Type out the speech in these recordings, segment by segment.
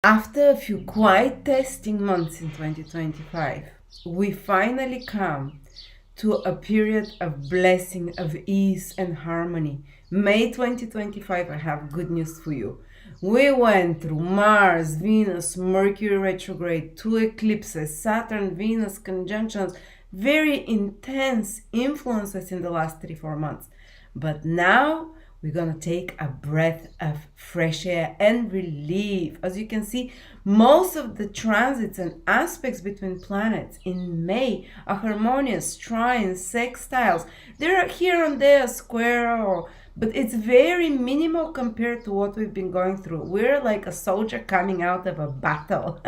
After a few quite testing months in 2025, we finally come to a period of blessing, of ease and harmony. May 2025, I have good news for you. We went through Mars, Venus, Mercury retrograde, 2 eclipses, Saturn, Venus conjunctions, very intense influences in the last 3-4 months. But now we're gonna take a breath of fresh air and relief. As you can see, most of the transits and aspects between planets in May are harmonious, trines, sextiles. There are here and there a square, but it's very minimal compared to what we've been going through. We're like a soldier coming out of a battle.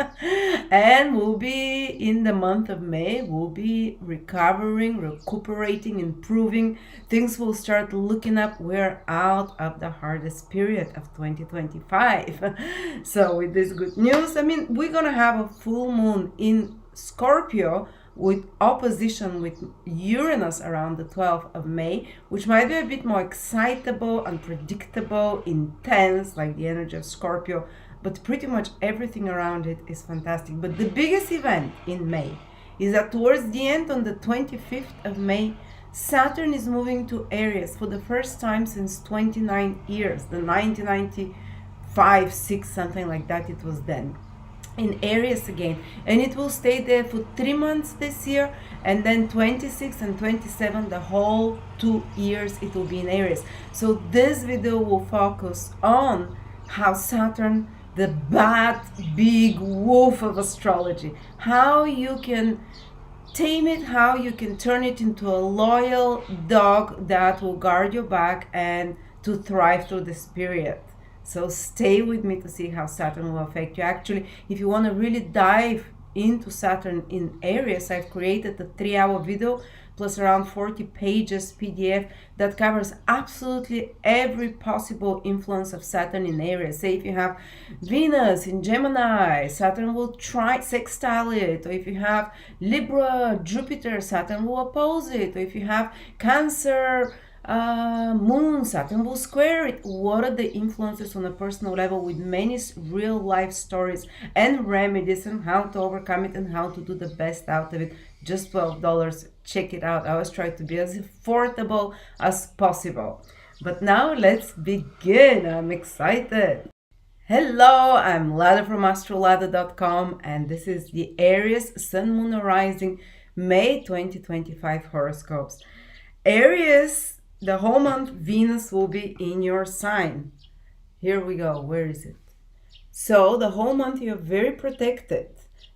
And we'll be, in the month of May, we'll be recuperating, improving. Things will start looking up. We're out of the hardest period of 2025. So with this good news, we're gonna have a full moon in Scorpio with opposition with Uranus around the 12th of May, which might be a bit more excitable, unpredictable, intense, like the energy of Scorpio, but pretty much everything around it is fantastic. But the biggest event in May is that towards the end, on the 25th of May, Saturn is moving to Aries for the first time since 29 years, the 1995, 6, something like that it was then. In Aries again, and it will stay there for 3 months this year, and then 26 and 27, the whole 2 years it will be in Aries. So this video will focus on how Saturn, the bad big wolf of astrology, how you can tame it, how you can turn it into a loyal dog that will guard your back and to thrive through this period. So stay with me to see how Saturn will affect you. Actually, if you want to really dive into Saturn in Aries, I've created a 3-hour video plus around 40 pages PDF that covers absolutely every possible influence of Saturn in Aries. Say if you have Venus in Gemini, Saturn will try sextile it, or if you have Libra, Jupiter, Saturn will oppose it, or if you have Cancer, Moon, Saturn will square it. What are the influences on a personal level, with many real life stories and remedies and how to overcome it and how to do the best out of it. Just $12. Check it out. I always try to be as affordable as possible. But now let's begin. I'm excited. Hello, I'm Lada from astrolada.com, and this is the Aries Sun, Moon, Rising May 2025 horoscopes. Aries, the whole month, Venus will be in your sign. Here we go. Where is it? So the whole month you're very protected.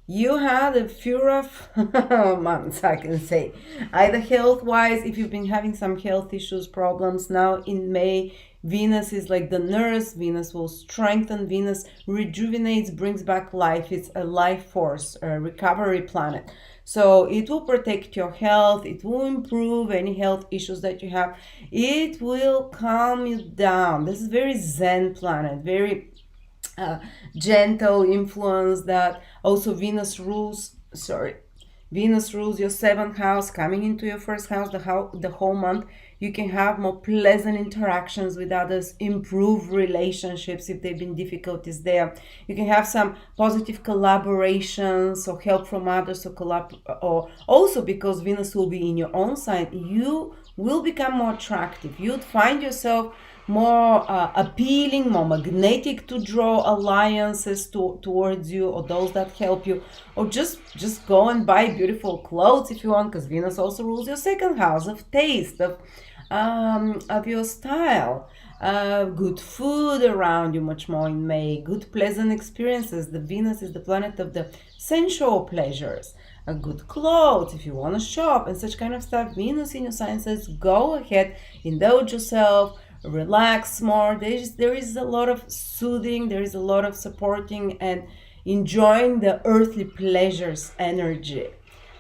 You had a few rough months, I can say. Either health-wise, if you've been having some health issues, problems. Now in May, Venus is like the nurse. Venus will strengthen. Venus rejuvenates, brings back life. It's a life force, a recovery planet. So it will protect your health. It will improve any health issues that you have. It will calm you down. This is very Zen planet, very gentle influence that also Venus rules your 7th house, coming into your 1st house the whole month. You can have more pleasant interactions with others, improve relationships if they've been difficulties there. You can have some positive collaborations or help from others, or also because Venus will be in your own sign, you will become more attractive. You'd find yourself more appealing, more magnetic to draw alliances towards you, or those that help you, or just go and buy beautiful clothes if you want, because Venus also rules your 2nd house of taste, of your style. Good food around you much more in May, good pleasant experiences. The Venus is the planet of the sensual pleasures. Good clothes if you want to shop and such kind of stuff. Venus in your sign says go ahead, indulge yourself, relax more. There is a lot of soothing, there is a lot of supporting and enjoying the earthly pleasures energy.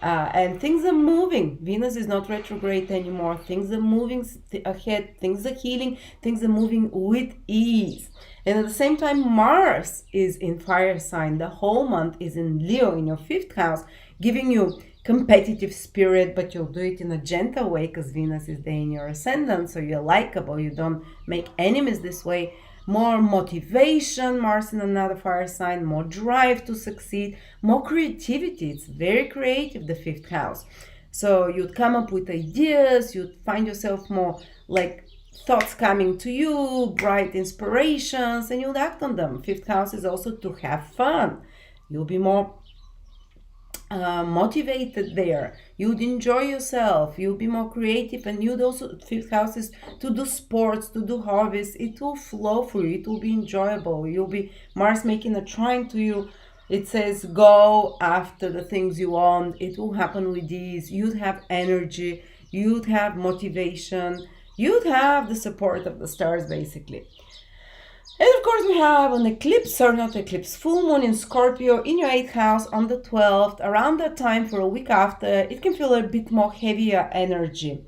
And things are moving. Venus is not retrograde anymore. Things are moving ahead. Things are healing. Things are moving with ease. And at the same time, Mars is in fire sign. The whole month is in Leo, in your 5th house, giving you competitive spirit, but you'll do it in a gentle way because Venus is there in your ascendant, so you're likable. You don't make enemies this way. more motivation, Mars in another fire sign, more drive to succeed, more creativity. It's very creative, the fifth house. So you'd come up with ideas, you'd find yourself more like thoughts coming to you, bright inspirations, and you'll act on them. Fifth house is also to have fun. You'll be more motivated there. You'd enjoy yourself. You'll be more creative, and you'd also, fifth house is to do sports, to do hobbies. It will flow for you. It will be enjoyable. You'll be Mars making a trine to you. It says go after the things you want. It will happen with ease. You'd have energy. You'd have motivation. You'd have the support of the stars, basically. And of course, we have an eclipse, or not eclipse, full moon in Scorpio in your 8th house on the 12th. Around that time, for a week after, it can feel a bit more heavier energy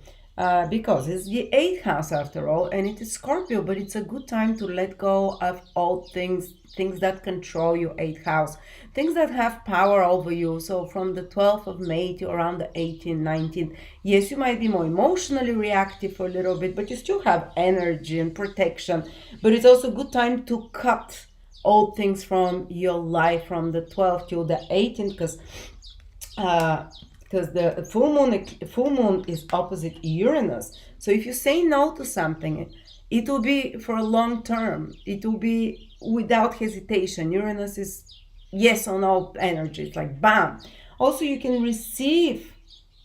because it's the 8th house after all, and it is Scorpio, but it's a good time to let go of old things, things that control your 8th house, things that have power over you. So from the 12th of May to around the 18th, 19th, yes, you might be more emotionally reactive for a little bit, but you still have energy and protection. But it's also a good time to cut old things from your life from the 12th till the 18th, because the full moon is opposite Uranus. So if you say no to something, it will be for a long term. It will be without hesitation. Uranus is yes or no energy. It's like bam. Also, you can receive,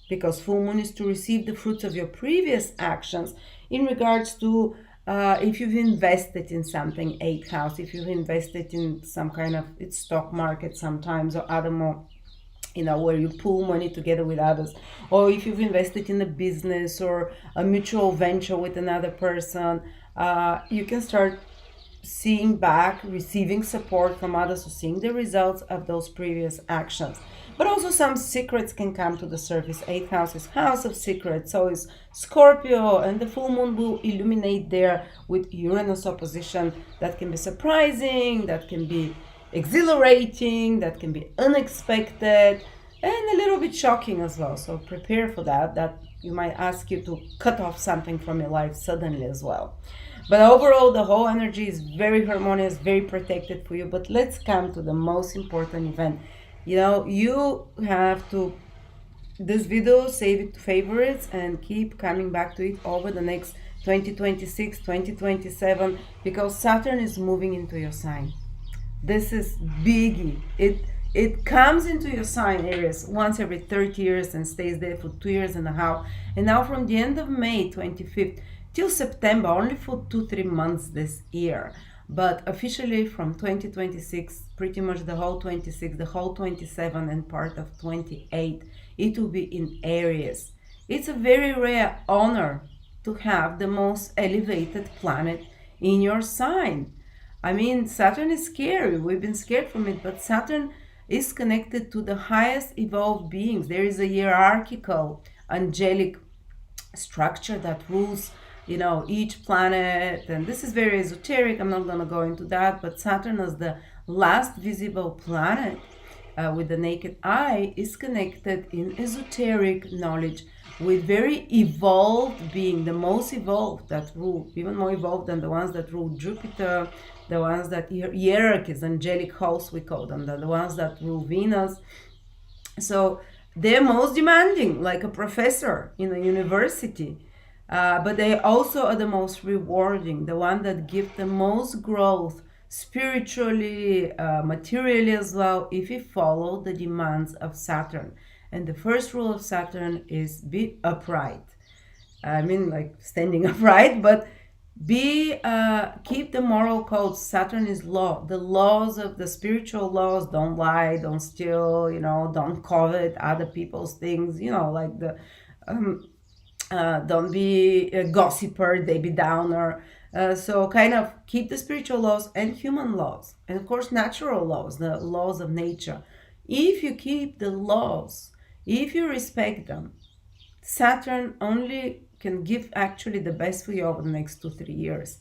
because full moon is to receive the fruits of your previous actions in regards to if you've invested in something, 8th house, if you've invested in some kind of stock market sometimes, or other more, where you pool money together with others, or if you've invested in a business or a mutual venture with another person, you can start seeing back, receiving support from others, or seeing the results of those previous actions. But also some secrets can come to the surface. 8th house is house of secrets, so is Scorpio, and the full moon will illuminate there with Uranus opposition. That can be surprising, that can be exhilarating, that can be unexpected, and a little bit shocking as well. So prepare for that you might ask you to cut off something from your life suddenly as well. But overall, the whole energy is very harmonious, very protected for you. But let's come to the most important event. You have to, this video, save it to favorites and keep coming back to it over the next 2026, 2027, because Saturn is moving into your sign. This is biggie. It comes into your sign, Aries, once every 30 years and stays there for 2.5 years. And now from the end of May 25th till September, only for 2-3 months this year. But officially from 2026, pretty much the whole 26, the whole 27 and part of 28, it will be in Aries. It's a very rare honor to have the most elevated planet in your sign. I mean, Saturn is scary. We've been scared from it, but Saturn is connected to the highest evolved beings. There is a hierarchical, angelic structure that rules, each planet. And this is very esoteric. I'm not going to go into that. But Saturn, as the last visible planet with the naked eye, is connected in esoteric knowledge with very evolved being, the most evolved that rule, even more evolved than the ones that rule Jupiter, the ones that hierarchies, angelic hosts we call them, the ones that rule Venus. So they're most demanding, like a professor in a university, but they also are the most rewarding, the one that give the most growth spiritually, materially as well, if you follow the demands of Saturn. And the first rule of Saturn is be upright. I mean, like standing upright, but keep the moral codes. Saturn is law. The laws of the spiritual laws: don't lie, don't steal, don't covet other people's things, like the don't be a gossiper, Debbie Downer. So kind of keep the spiritual laws and human laws, and of course natural laws, the laws of nature. If you keep the laws, if you respect them, Saturn only can give actually the best for you over the next 2-3 years.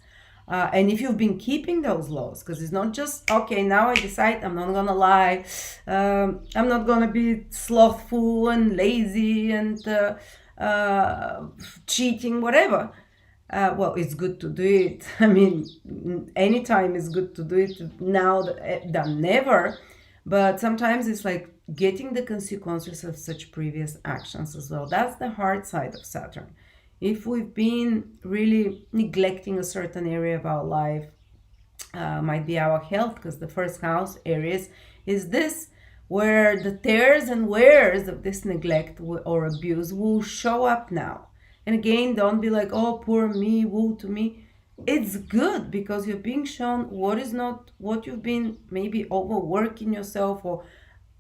And if you've been keeping those laws, because it's not just, okay, now I decide I'm not gonna lie, I'm not gonna be slothful and lazy and cheating, whatever. Well, it's good to do it. I mean, anytime is good to do it, now than never. But sometimes it's like getting the consequences of such previous actions as well. That's the hard side of Saturn. If we've been really neglecting a certain area of our life, might be our health, because the first house, Aries, is this, where the tears and wears of this neglect or abuse will show up now. And again, don't be like, oh, poor me, woe to me. It's good because you're being shown what is not, what you've been maybe overworking yourself or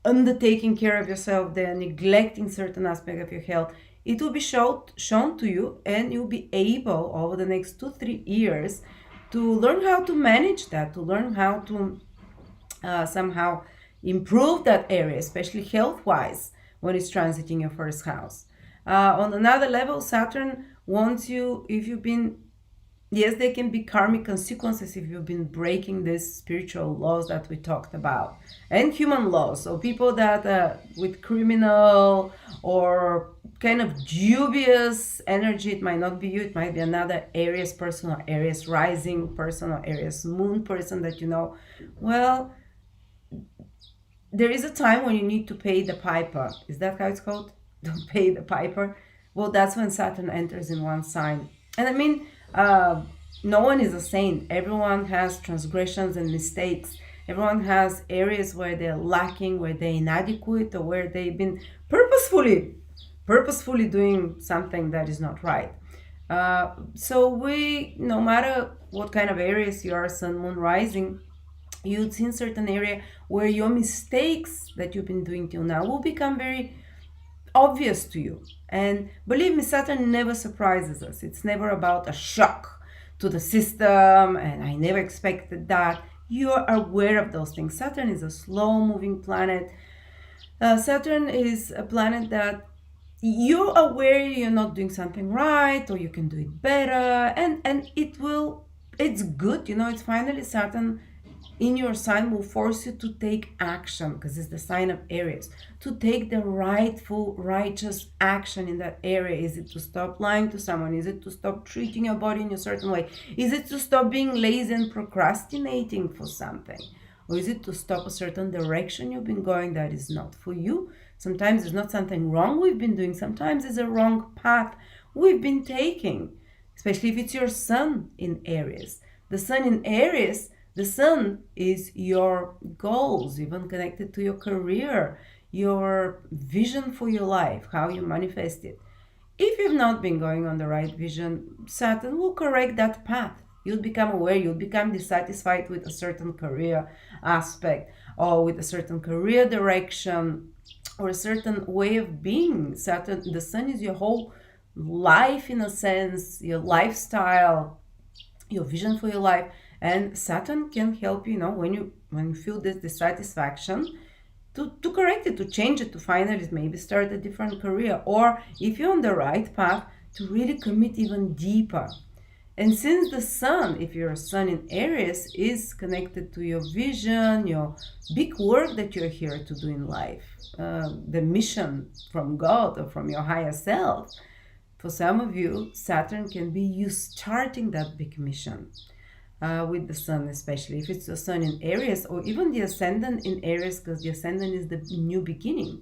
undertaking care of yourself, they're neglecting certain aspect of your health. It will be shown to you, and you'll be able over the next 2-3 years to learn how to manage that, to learn how to somehow improve that area, especially health-wise, when it's transiting your first house. On another level, Saturn wants you, if you've been, yes, there can be karmic consequences if you've been breaking these spiritual laws that we talked about, and human laws. So people that with criminal or kind of dubious energy, it might not be you, it might be another Aries person or Aries rising person or Aries moon person that you know. Well, there is a time when you need to pay the piper. Is that how it's called? To pay the piper? Well, that's when Saturn enters in one sign. And I mean, no one is a saint. Everyone has transgressions and mistakes. Everyone has areas where they're lacking, where they're inadequate, or where they've been purposefully doing something that is not right. So we, no matter what kind of areas you are, sun, moon, rising, you'd see in certain area where your mistakes that you've been doing till now will become very obvious to you. And believe me, Saturn never surprises us. It's never about a shock to the system, and I never expected that. You're aware of those things. Saturn is a slow-moving planet. Saturn is a planet that you're aware you're not doing something right, or you can do it better, and it's good, it's finally Saturn in your sign will force you to take action, because it's the sign of Aries, to take the rightful, righteous action in that area. Is it to stop lying to someone? Is it to stop treating your body in a certain way? Is it to stop being lazy and procrastinating for something? Or is it to stop a certain direction you've been going that is not for you? Sometimes there's not something wrong we've been doing. Sometimes it's a wrong path we've been taking, especially if it's your sun in Aries. The sun in Aries, the sun is your goals, even connected to your career, your vision for your life, how you manifest it. If you've not been going on the right vision, Saturn will correct that path. You'll become aware, you'll become dissatisfied with a certain career aspect, or with a certain career direction, or a certain way of being. Saturn, the sun is your whole life in a sense, your lifestyle, your vision for your life. And Saturn can help you, when you feel this dissatisfaction, to correct it, to change it, to finally maybe start a different career. Or if you're on the right path, to really commit even deeper. And since the sun, if you're a sun in Aries, is connected to your vision, your big work that you're here to do in life, the mission from God or from your higher self, for some of you, Saturn can be you starting that big mission. With the sun, especially if it's the sun in Aries, or even the ascendant in Aries, because the ascendant is the new beginning.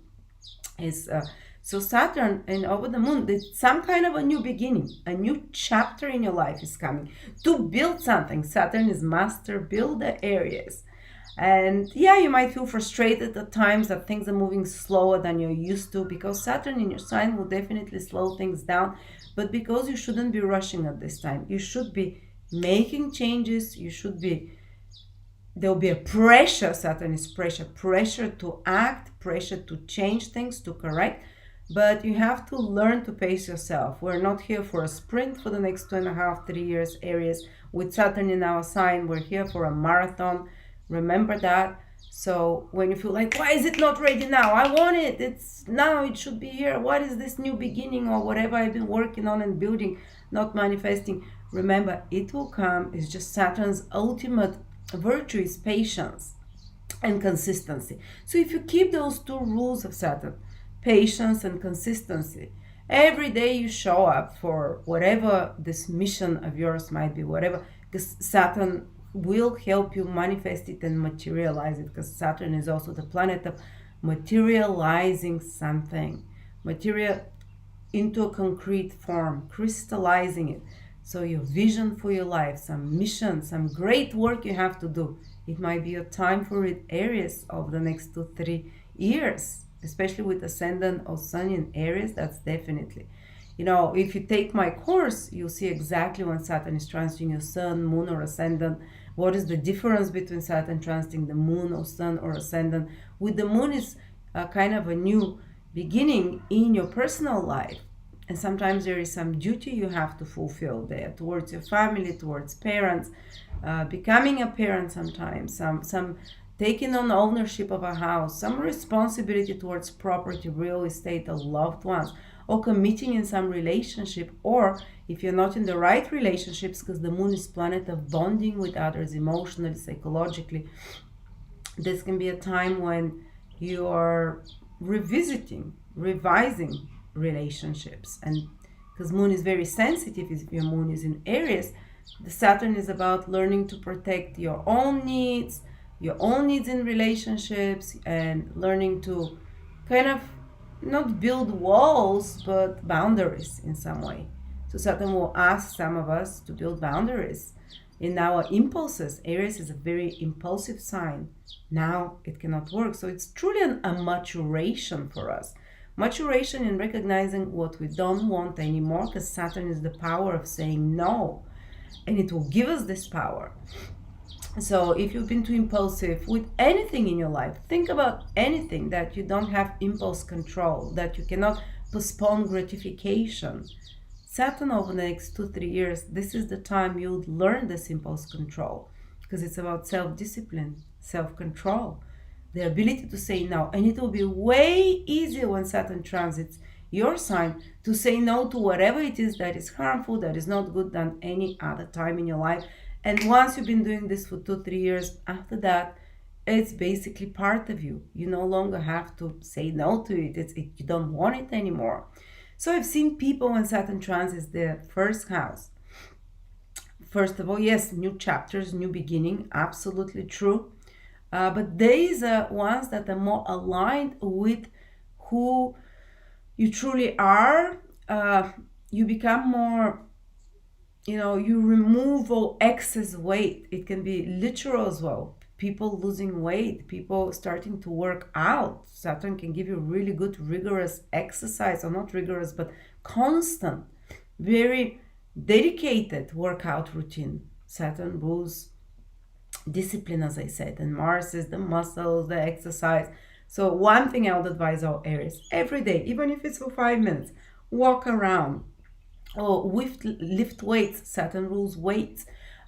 So Saturn and over the moon, there's some kind of a new beginning, a new chapter in your life is coming to build something. Saturn is master builder Aries. And yeah, you might feel frustrated at times that things are moving slower than you're used to, because Saturn in your sign will definitely slow things down. But because you shouldn't be rushing at this time, you should be making changes. There'll be a pressure. Saturn is pressure to act, pressure to change things, to correct. But you have to learn to pace yourself. We're not here for a sprint for the next 2.5-3 years, Aries. With Saturn in our sign, we're here for a marathon. Remember that. So when you feel like, why is it not ready now? I want it. It's now, it should be here. What is this new beginning, or whatever I've been working on and building, not manifesting? Remember, it will come. It's just Saturn's ultimate virtue is patience and consistency. So if you keep those two rules of Saturn, patience and consistency, Every day you show up for whatever this mission of yours might be, whatever, because Saturn will help you manifest it and materialize it, because Saturn is also the planet of materializing something, material into a concrete form, crystallizing it. So your vision for your life, some mission, some great work you have to do. It might be a time for it, Aries, over the next 2-3 years, especially with ascendant or sun in Aries. That's definitely, if you take my course, you'll see exactly when Saturn is transiting your sun, moon, or ascendant. What is the difference between Saturn transiting the moon or sun or ascendant? With the moon is kind of a new beginning in your personal life. And sometimes there is some duty you have to fulfill there towards your family, towards parents, becoming a parent sometimes, some taking on ownership of a house, some responsibility towards property, real estate, or loved ones, or committing in some relationship, or if you're not in the right relationships, because the moon is planet of bonding with others emotionally, psychologically, this can be a time when you are revising relationships. And because moon is very sensitive, if your moon is in Aries, the Saturn is about learning to protect your own needs in relationships, and learning to kind of not build walls but boundaries in some way. So Saturn will ask some of us to build boundaries in our impulses. Aries is a very impulsive sign. Now it cannot work. So it's truly a maturation for us. Maturation in recognizing what we don't want anymore, because Saturn is the power of saying no, and it will give us this power. So if you've been too impulsive with anything in your life, think about anything that you don't have impulse control, that you cannot postpone gratification. Saturn over the next 2-3 years, this is the time you'll learn this impulse control, because it's about self-discipline, self-control, the ability to say no. And it will be way easier when Saturn transits your sign to say no to whatever it is that is harmful, that is not good, than any other time in your life. And once you've been doing this for 2-3 years, after that, it's basically part of you. You no longer have to say no to it. You don't want it anymore. So I've seen people when Saturn transits their first house. First of all, yes, new chapters, new beginning, absolutely true. But these are ones that are more aligned with who you truly are. You become more, you remove all excess weight. It can be literal as well. People losing weight, people starting to work out. Saturn can give you really good rigorous exercise, or not rigorous, but constant, very dedicated workout routine. Saturn rules discipline, as I said, and Mars is the muscles, the exercise. So one thing I would advise all Aries, every day, even if it's for 5 minutes, walk around, or lift weights. Saturn rules weights,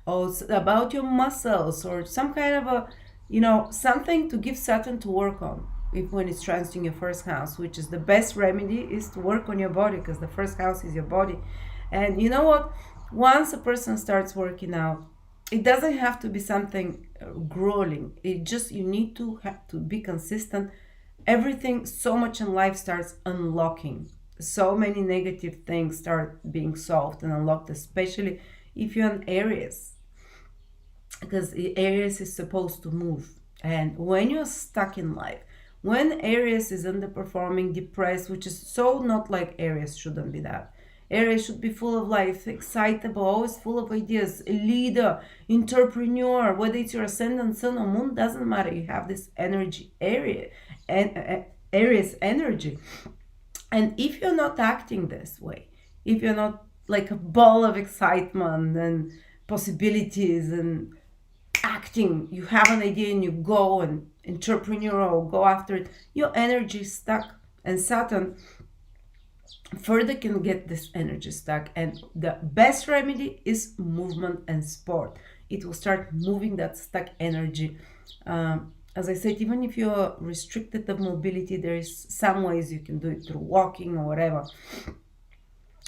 or about your muscles, or some kind of a, something to give Saturn to work on. If when it's transiting your first house, which is the best remedy, is to work on your body, because the first house is your body. And you know what? Once a person starts working out, it doesn't have to be something grueling. It just, you need to have to be consistent. Everything, so much in life starts unlocking. So many negative things start being solved and unlocked, especially if you're an Aries, because Aries is supposed to move. And when you're stuck in life, when Aries is underperforming, depressed, which is so not like Aries, shouldn't be that. Aries should be full of life, excitable, always full of ideas, a leader, entrepreneur. Whether it's your ascendant, sun, or moon, doesn't matter. You have this energy, Aries energy. And if you're not acting this way, if you're not like a ball of excitement and possibilities and acting, you have an idea and you go and entrepreneurial, go after it, your energy is stuck. And Saturn further can get this energy stuck. And the best remedy is movement and sport. It will start moving that stuck energy. As I said, even if you're restricted of mobility, there is some ways you can do it through walking or whatever.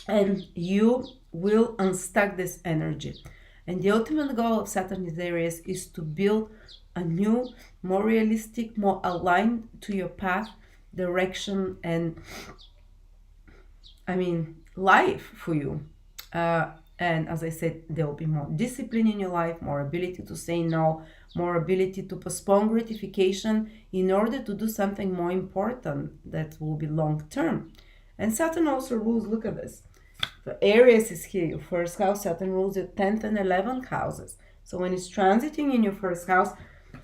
And you will unstuck this energy. And the ultimate goal of Saturn in Aries is to build a new, more realistic, more aligned to your path, direction, and life for you. And as I said, there will be more discipline in your life, more ability to say no, more ability to postpone gratification in order to do something more important that will be long term. And Saturn also rules, look at this. The Aries is here, your first house. Saturn rules your 10th and 11th houses. So when it's transiting in your first house,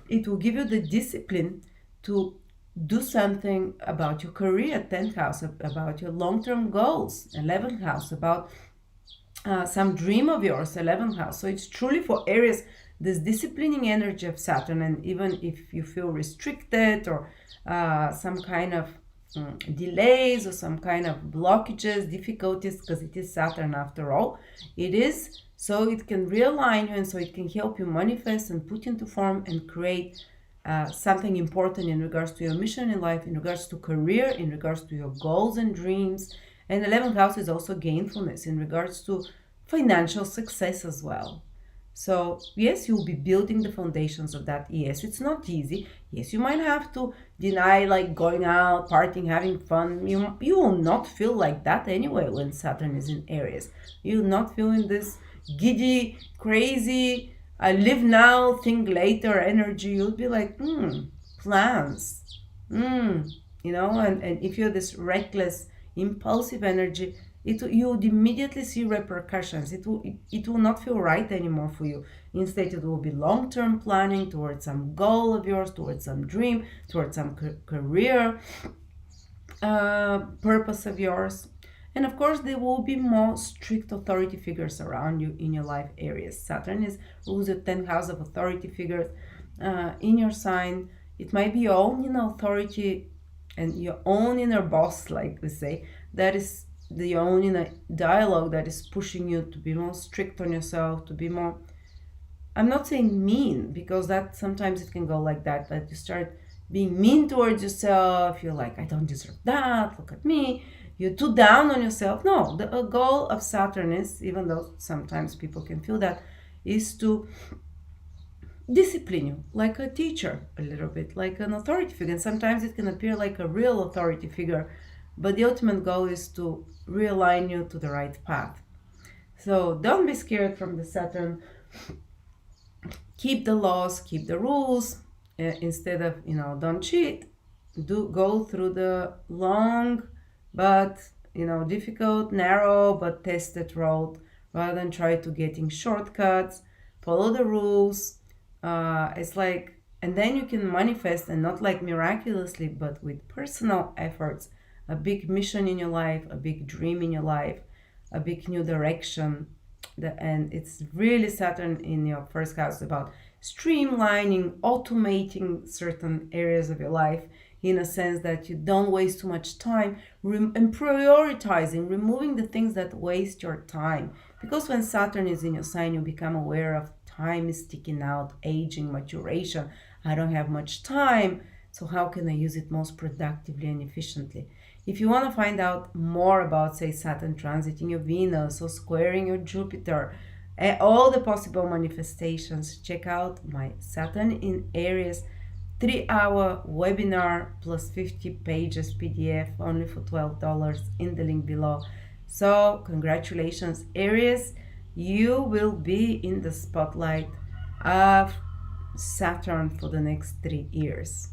it will give you the discipline to do something about your career, 10th house, about your long-term goals, 11th house, about some dream of yours, 11th house. So it's truly for Aries, this disciplining energy of Saturn. And even if you feel restricted or some kind of delays or some kind of blockages, difficulties, because it is Saturn after all, it is so it can realign you and so it can help you manifest and put into form and create something important in regards to your mission in life, in regards to career, in regards to your goals and dreams. And 11th house is also gainfulness in regards to financial success as well. So yes, you'll be building the foundations of that. Yes, it's not easy. Yes, you might have to deny like going out, partying, having fun. You will not feel like that anyway when Saturn is in Aries. You're not feeling this giddy, crazy, I live now, think later energy. You'll be like, plans. And if you're this reckless, impulsive energy, you would immediately see repercussions. It will not feel right anymore for you. Instead, it will be long-term planning towards some goal of yours, towards some dream, towards some career purpose of yours. And of course, there will be more strict authority figures around you in your life areas. Saturn rules your 10th house of authority figures in your sign. It might be your own inner authority and your own inner boss, like we say. That is your own inner dialogue that is pushing you to be more strict on yourself, to be more, I'm not saying mean, because that sometimes it can go like that you start being mean towards yourself. You're like, I don't deserve that, look at me. You're too down on yourself. No, the goal of Saturn is, even though sometimes people can feel that, is to discipline you like a teacher, a little bit like an authority figure. And sometimes it can appear like a real authority figure, but the ultimate goal is to realign you to the right path. So don't be scared from the Saturn. Keep the laws, keep the rules, instead of, don't cheat. Go through the long but difficult, narrow but tested road, rather than try to getting shortcuts. Follow the rules. It's like, and then you can manifest, and not like miraculously, but with personal efforts, a big mission in your life, a big dream in your life, a big new direction. And it's really Saturn in your first house about streamlining, automating certain areas of your life, in a sense that you don't waste too much time, and prioritizing, removing the things that waste your time. Because when Saturn is in your sign, you become aware of time is ticking out, aging, maturation. I don't have much time, so how can I use it most productively and efficiently? If you want to find out more about, say, Saturn transiting your Venus or squaring your Jupiter, all the possible manifestations, check out my Saturn in Aries 3-hour webinar plus 50 pages PDF only for $12 in the link below. So congratulations, Aries, you will be in the spotlight of Saturn for the next 3 years.